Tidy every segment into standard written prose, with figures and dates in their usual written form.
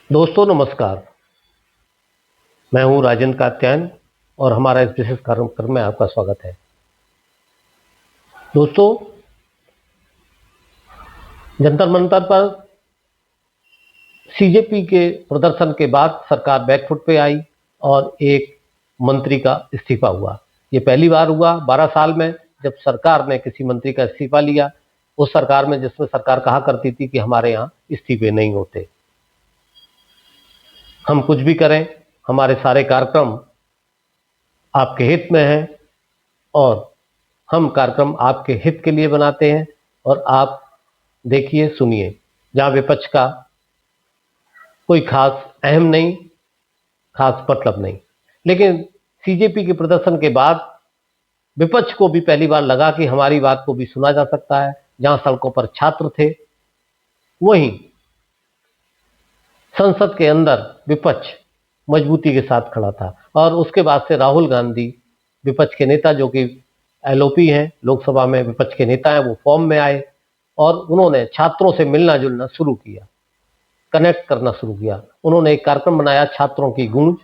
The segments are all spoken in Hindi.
दोस्तों नमस्कार। मैं हूं राजेंद्र कात्यायन और हमारा इस विशेष कार्यक्रम में आपका स्वागत है। दोस्तों, जंतर मंतर पर सीजेपी के प्रदर्शन के बाद सरकार बैकफुट पे आई और एक मंत्री का इस्तीफा हुआ। ये पहली बार हुआ 12 साल में जब सरकार ने किसी मंत्री का इस्तीफा लिया, उस सरकार में जिसमें सरकार कहा करती थी कि हमारे यहाँ इस्तीफे नहीं होते, हम कुछ भी करें, हमारे सारे कार्यक्रम आपके हित में हैं और हम कार्यक्रम आपके हित के लिए बनाते हैं और आप देखिए सुनिए। जहाँ विपक्ष का कोई खास अहम नहीं, खास मतलब नहीं, लेकिन सीजेपी के प्रदर्शन के बाद विपक्ष को भी पहली बार लगा कि हमारी बात को भी सुना जा सकता है। जहाँ सड़कों पर छात्र थे, वहीं संसद के अंदर विपक्ष मजबूती के साथ खड़ा था। और उसके बाद से राहुल गांधी, विपक्ष के नेता जो कि एलओपी हैं, लोकसभा में विपक्ष के नेता हैं, वो फॉर्म में आए और उन्होंने छात्रों से मिलना जुलना शुरू किया, कनेक्ट करना शुरू किया। उन्होंने एक कार्यक्रम बनाया, छात्रों की गूंज,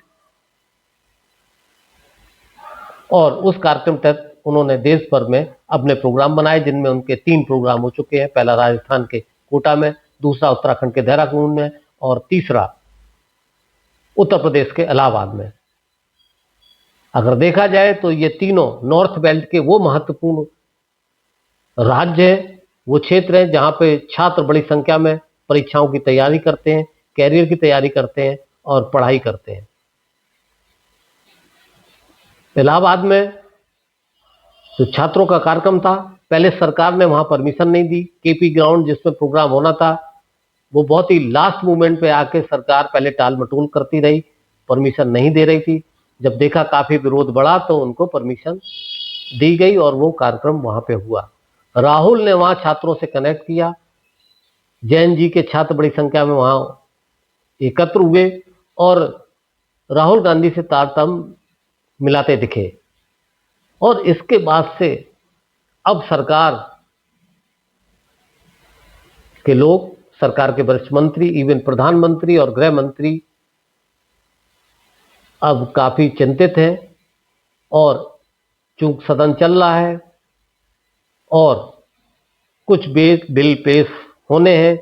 और उस कार्यक्रम तहत उन्होंने देश भर में अपने प्रोग्राम बनाए, जिनमें उनके 3 प्रोग्राम हो चुके हैं। पहला राजस्थान के कोटा में, दूसरा उत्तराखंड के देहरादून में और तीसरा उत्तर प्रदेश के इलाहाबाद में। अगर देखा जाए तो ये तीनों नॉर्थ बेल्ट के वो महत्वपूर्ण राज्य हैं, वो क्षेत्र हैं जहाँ पे छात्र बड़ी संख्या में परीक्षाओं की तैयारी करते हैं, कैरियर की तैयारी करते हैं और पढ़ाई करते हैं। इलाहाबाद में जो छात्रों का कार्यक्रम था, पहले सरकार ने वहाँ परमिशन नहीं दी। केपी ग्राउंड जिसमें प्रोग्राम होना था, वो बहुत ही लास्ट मोमेंट पे आके सरकार पहले टाल मटोल करती रही, परमिशन नहीं दे रही थी। जब देखा काफ़ी विरोध बढ़ा तो उनको परमिशन दी गई और वो कार्यक्रम वहाँ पे हुआ। राहुल ने वहाँ छात्रों से कनेक्ट किया, जैन जी के छात्र बड़ी संख्या में वहाँ एकत्र हुए और राहुल गांधी से तारतम्य मिलाते दिखे। और इसके बाद से अब सरकार के लोग, सरकार के वरिष्ठ मंत्री, इवन प्रधानमंत्री और गृह मंत्री अब काफ़ी चिंतित हैं। और चूंकि सदन चल रहा है और कुछ बिल पेश होने हैं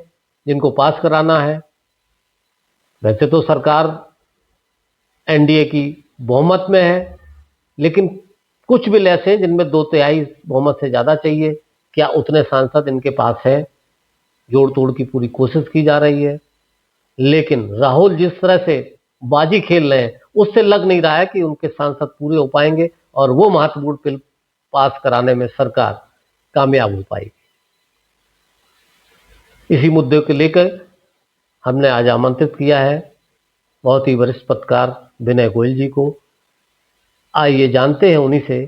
जिनको पास कराना है। वैसे तो सरकार एनडीए की बहुमत में है, लेकिन कुछ बिल ऐसे हैं जिनमें 2/3 बहुमत से ज़्यादा चाहिए। क्या उतने सांसद इनके पास हैं? जोड़ तोड़ की पूरी कोशिश की जा रही है, लेकिन राहुल जिस तरह से बाजी खेल रहे हैं, उससे लग नहीं रहा है कि उनके सांसद पूरे हो पाएंगे और वो महत्वपूर्ण बिल पास कराने में सरकार कामयाब हो पाएगी। इसी मुद्दे को लेकर हमने आज आमंत्रित किया है बहुत ही वरिष्ठ पत्रकार विनय गोयल जी को। आइए जानते हैं उन्हीं से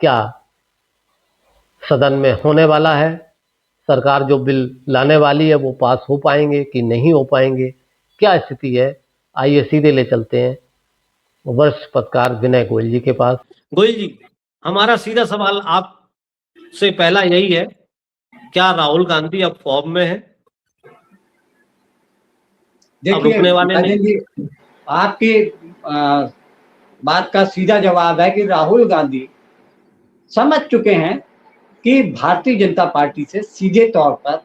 क्या सदन में होने वाला है, सरकार जो बिल लाने वाली है वो पास हो पाएंगे कि नहीं हो पाएंगे, क्या स्थिति है। आइए सीधे ले चलते हैं वरिष्ठ पत्रकार विनय गोयल जी के पास। गोयल जी, हमारा सीधा सवाल आपसे पहला यही है, क्या राहुल गांधी अब फॉर्म में है? अब रुकने वाले नहीं? आपकी बात का सीधा जवाब है कि राहुल गांधी समझ चुके हैं कि भारतीय जनता पार्टी से सीधे तौर पर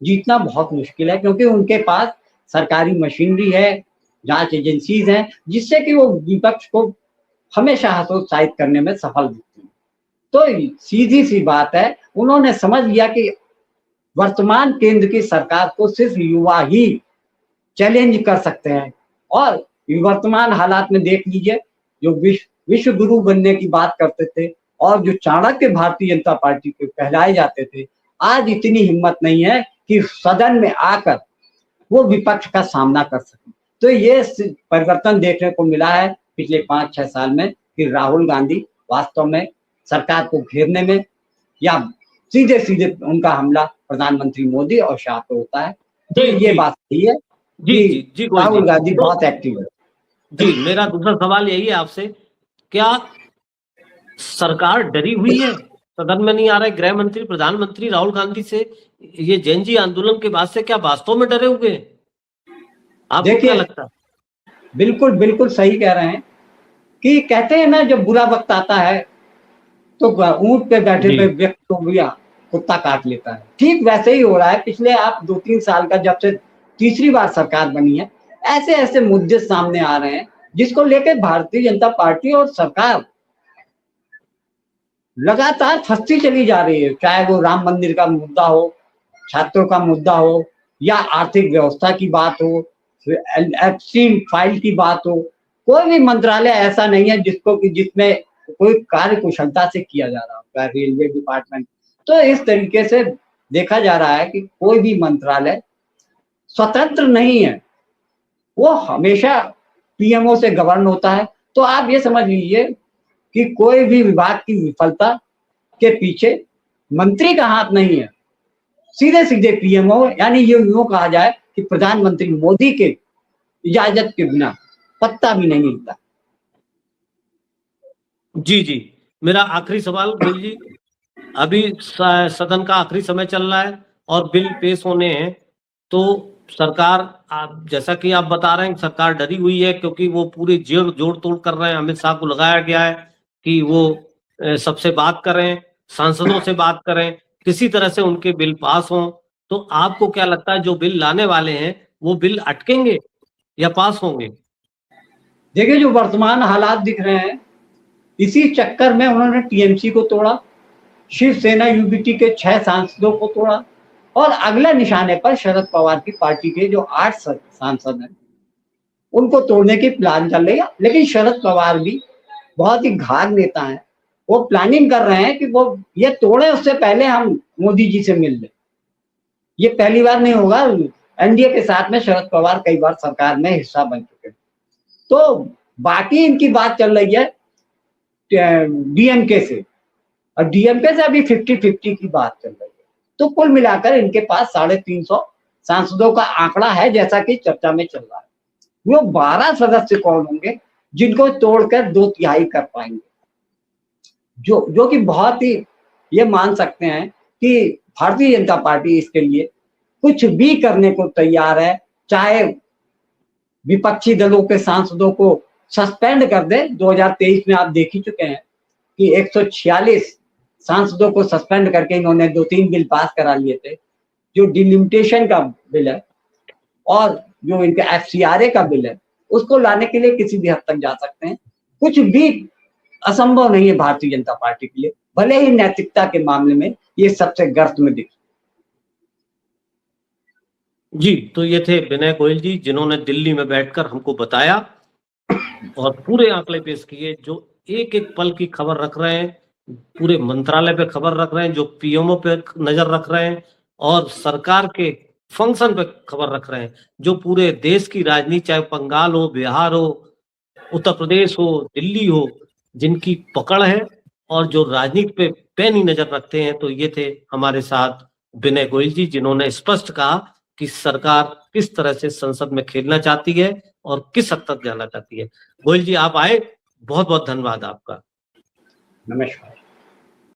जीतना बहुत मुश्किल है, क्योंकि उनके पास सरकारी मशीनरी है, जांच एजेंसीज हैं, जिससे कि वो विपक्ष को हमेशा हतोत्साहित करने में सफल दिखती हैं। तो सीधी सी बात है, उन्होंने समझ लिया कि वर्तमान केंद्र की सरकार को सिर्फ युवा ही चैलेंज कर सकते हैं। और वर्तमान हालात में देख लीजिए, जो विश्व गुरु बनने की बात करते थे और जो चाणक्य भारतीय जनता पार्टी के कहलाए जाते थे, आज इतनी हिम्मत नहीं है कि सदन में आकर वो विपक्ष का सामना कर सके। तो ये परिवर्तन देखने को मिला है पिछले 5-6 साल में कि राहुल गांधी वास्तव में सरकार को घेरने में या सीधे सीधे उनका हमला प्रधानमंत्री मोदी और शाह पे होता है। तो ये बात सही है जी, राहुल गांधी बहुत एक्टिव है। जी, मेरा दूसरा सवाल यही है आपसे, क्या सरकार डरी हुई है? सदन में नहीं आ रहे गृह मंत्री, प्रधानमंत्री राहुल गांधी से, ये जैन जी आंदोलन के बाद से क्या वास्तव में डरे हुए हैं? आपको देखिए, क्या लगता है? बिल्कुल बिल्कुल सही कह रहे हैं कि कहते हैं ना, जब बुरा वक्त आता है तो ऊंट पे बैठे जी पे व्यक्ति को भी कुत्ता काट लेता है। ठीक वैसे ही हो रहा है। पिछले आप 2-3 साल का, जब से तीसरी बार सरकार बनी है, ऐसे ऐसे मुद्दे सामने आ रहे हैं जिसको लेकर भारतीय जनता पार्टी और सरकार लगातार फंसती चली जा रही है। चाहे वो राम मंदिर का मुद्दा हो, छात्रों का मुद्दा हो, या आर्थिक व्यवस्था की बात हो, वैक्सीन फाइल की बात हो, कोई भी मंत्रालय ऐसा नहीं है जिसमें कोई कार्य कुशलता से किया जा रहा हो, रेलवे डिपार्टमेंट। तो इस तरीके से देखा जा रहा है कि कोई भी मंत्रालय स्वतंत्र नहीं है, वो हमेशा पीएमओ से गवर्न होता है। तो आप ये समझ लीजिए कि कोई भी विभाग की विफलता के पीछे मंत्री का हाथ नहीं है, सीधे सीधे पीएमओ, यानी ये यूं कहा जाए कि प्रधानमंत्री मोदी के इजाजत के बिना पत्ता भी नहीं हिलता। जी जी, मेरा आखिरी सवाल गोयल जी, अभी सदन का आखिरी समय चल रहा है और बिल पेश होने हैं, तो सरकार, आप जैसा कि आप बता रहे हैं, सरकार डरी हुई है क्योंकि वो पूरे जोड़ तोड़ कर रहे हैं। अमित शाह को लगाया गया है कि वो सबसे बात करें, सांसदों से बात करें, किसी तरह से उनके बिल पास हों। तो आपको क्या लगता है जो बिल लाने वाले हैं वो बिल अटकेंगे या पास होंगे? देखिए, जो वर्तमान हालात दिख रहे हैं, इसी चक्कर में उन्होंने टीएमसी को तोड़ा, शिवसेना यूबीटी के 6 सांसदों को तोड़ा, और अगले निशाने पर शरद पवार की पार्टी के जो 8 सांसद हैं उनको तोड़ने की प्लान चल रही है। लेकिन शरद पवार भी बहुत ही घाघ नेता है, वो प्लानिंग कर रहे हैं कि वो ये तोड़े उससे पहले हम मोदी जी से मिल लें। ये पहली बार नहीं होगा, एनडीए के साथ में शरद पवार कई बार सरकार में हिस्सा बन चुके हैं। तो बाकी इनकी बात चल रही है डीएमके से, और डीएमके से अभी 50-50 की बात चल रही है। तो कुल मिलाकर इनके पास 350 सांसदों का आंकड़ा है, जैसा कि चर्चा में चल रहा है। वो 12 सदस्य कौन होंगे जिनको तोड़कर 2/3 कर पाएंगे, जो कि बहुत ही, ये मान सकते हैं कि भारतीय जनता पार्टी इसके लिए कुछ भी करने को तैयार है, चाहे विपक्षी दलों के सांसदों को सस्पेंड कर दे। 2023 में आप देख ही चुके हैं कि 146 सांसदों को सस्पेंड करके इन्होंने 2-3 बिल पास करा लिए थे। जो डिलिमिटेशन का बिल है और जो इनका एफसीआरए का बिल है, उसको लाने के लिए किसी भी हद तक जा सकते हैं। कुछ भी असंभव नहीं है भारतीय जनता पार्टी के लिए, भले ही नैतिकता के मामले में ये सबसे गर्त में दिखे। जी, तो ये थे विनय गोयल जी, जिन्होंने दिल्ली में बैठकर हमको बताया और पूरे आंकड़े पेश किए, जो एक एक पल की खबर रख रहे हैं, पूरे मंत्रालय पे खबर रख रहे हैं, जो पीएमओ पे नजर रख रहे हैं और सरकार के फंक्शन पे खबर रख रहे हैं, जो पूरे देश की राजनीति, चाहे बंगाल हो, बिहार हो, उत्तर प्रदेश हो, दिल्ली हो, जिनकी पकड़ है और जो राजनीति पे पैनी नजर रखते हैं। तो ये थे हमारे साथ विनय गोयल जी, जिन्होंने स्पष्ट कहा कि सरकार किस तरह से संसद में खेलना चाहती है और किस हद तक जाना चाहती है। गोयल जी, आप आए, बहुत बहुत धन्यवाद आपका। नमस्कार।